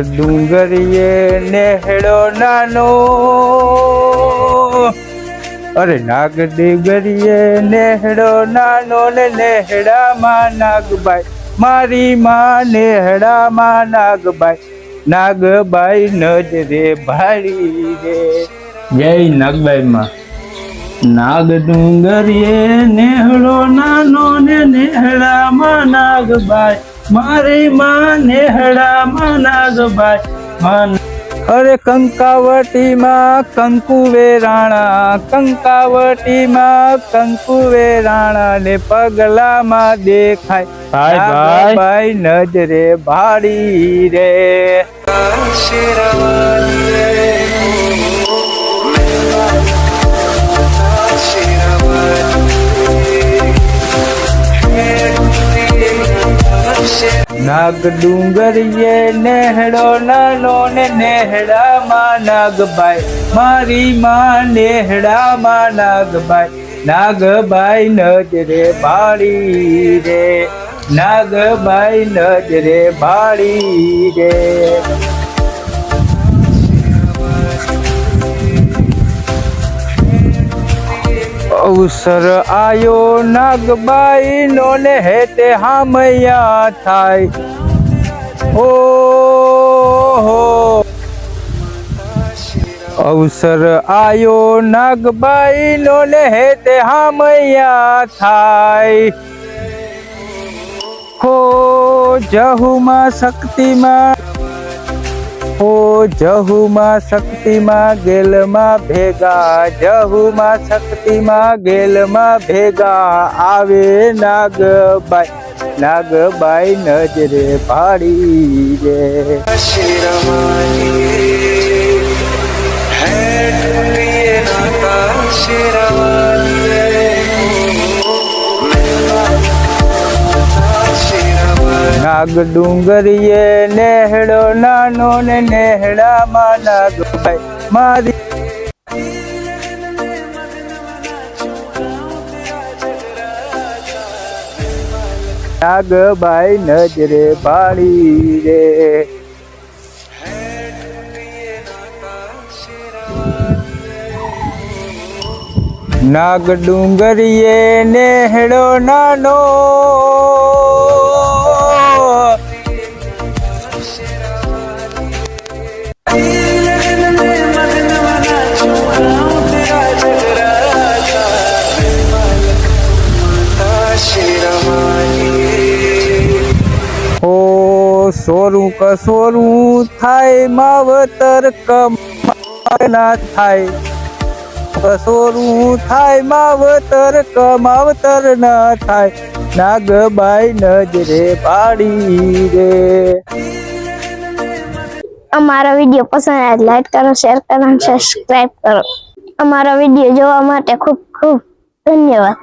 ડુંગરીએ નેહડો નાનો, અરે નાગ ડુંગરીએ નેહડો નાનો ને નેહડામાં નાગબાઈ, મારી માં નેહડામાં નાગબાઈ, નાગબાઈ નજરે ભાળી રે. જય નાગબાઈ માં. નાગ ડુંગરીએ નેહડો નાનો ને નેહડામાં નાગબાઈ, મારી માં નેહડામાં નાગબાઈ. અરે કંકાવટી માં કંકુ વેરાણા, કંકાવટી માં કંકુ વેરાણા ને પગલામાં દેખાય, નાગબાઈ નજરે ભાળી રે. નાગ ડુંગરીએ નેહડો નાનો ને નેહડામાં નાગબાઈ, મારી માં નેહડામાં નાગબાઈ, નાગબાઈ નજરે ભાળી રે, નાગબાઈ નજરે ભાળી રે. અવસર આયો નાગબાઈ નો ને હેતે હામૈયા થાય, ઓહો અવસર આયો નાગબાઈ નો ને હેતે હામૈયા થાય. હો જહુમાં શક્તિમાં, હો જહુમાં શક્તિમાં ગેલમાં ભેગા, જહુમાં શક્તિમાં ગેલમાં ભેગા આવે નાગબાઈ, નાગબાઈ નજરે ભાળી રે. નાગ ડુંગરીએ નેહડો નાનો ને નેહડામાં નાગબાઈ, મારી નાગબાઈ નજરે ભાળી રે. નાગ ડુંગરીએ નેહડો નાનો, સોરું કસોરું થાય માવતર કમાના થાય, કસોરું થાય માવતર કમાવતર ના થાય, નાગબાઈ નજરે ભાળી રે. અમારો વિડીયો પસંદ આવે લાઈક કરો, શેર કરો અને સબસ્ક્રાઇબ કરો. અમારો વિડીયો જોવા માટે ખૂબ ખૂબ ધન્યવાદ.